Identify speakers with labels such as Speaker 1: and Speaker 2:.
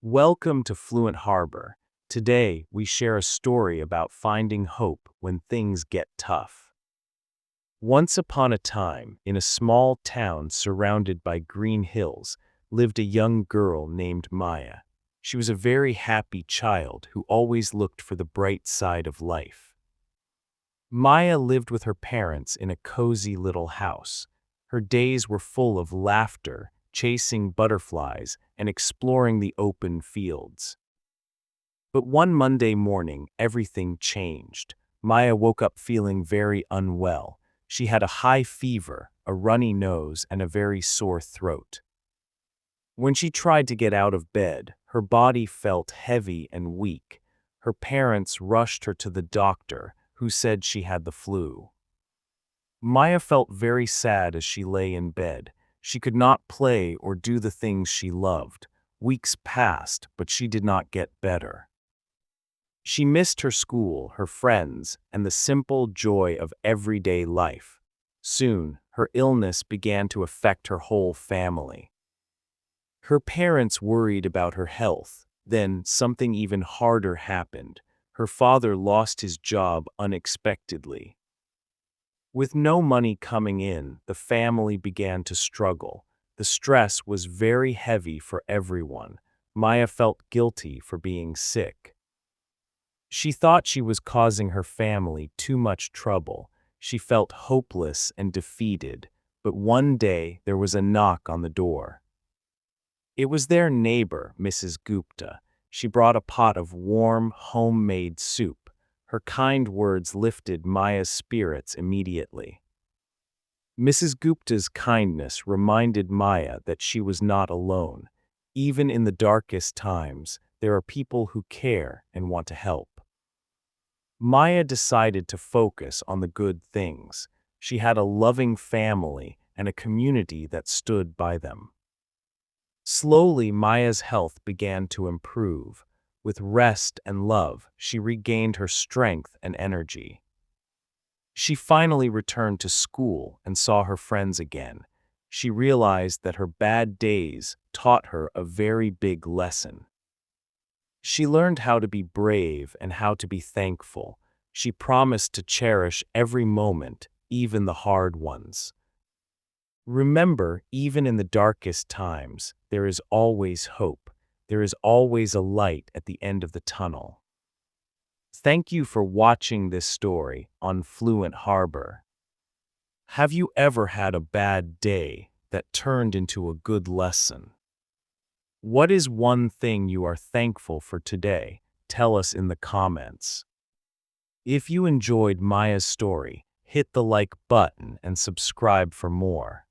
Speaker 1: Welcome to Fluent Harbor. Today, we share a story about finding hope when things get tough. Once upon a time, in a small town surrounded by green hills, lived a young girl named Maya. She was a very happy child who always looked for the bright side of life. Maya lived with her parents in a cozy little house. Her days were full of laughter, chasing butterflies, and exploring the open fields. But one Monday morning, everything changed. Maya woke up feeling very unwell. She had a high fever, a runny nose, and a very sore throat. When she tried to get out of bed, her body felt heavy and weak. Her parents rushed her to the doctor, who said she had the flu. Maya felt very sad as she lay in bed. She could not play or do the things she loved. Weeks passed, but she did not get better. She missed her school, her friends, and the simple joy of everyday life. Soon, her illness began to affect her whole family. Her parents worried about her health. Then, something even harder happened. Her father lost his job unexpectedly. With no money coming in, the family began to struggle. The stress was very heavy for everyone. Maya felt guilty for being sick. She thought she was causing her family too much trouble. She felt hopeless and defeated. But one day, there was a knock on the door. It was their neighbor, Mrs. Gupta. She brought a pot of warm, homemade soup. Her kind words lifted Maya's spirits immediately. Mrs. Gupta's kindness reminded Maya that she was not alone. Even in the darkest times, there are people who care and want to help. Maya decided to focus on the good things. She had a loving family and a community that stood by them. Slowly, Maya's health began to improve. With rest and love, she regained her strength and energy. She finally returned to school and saw her friends again. She realized that her bad days taught her a very big lesson. She learned how to be brave and how to be thankful. She promised to cherish every moment, even the hard ones. Remember, even in the darkest times, there is always hope. There is always a light at the end of the tunnel. Thank you for watching this story on Fluent Harbor. Have you ever had a bad day that turned into a good lesson? What is one thing you are thankful for today? Tell us in the comments. If you enjoyed Maya's story, hit the like button and subscribe for more.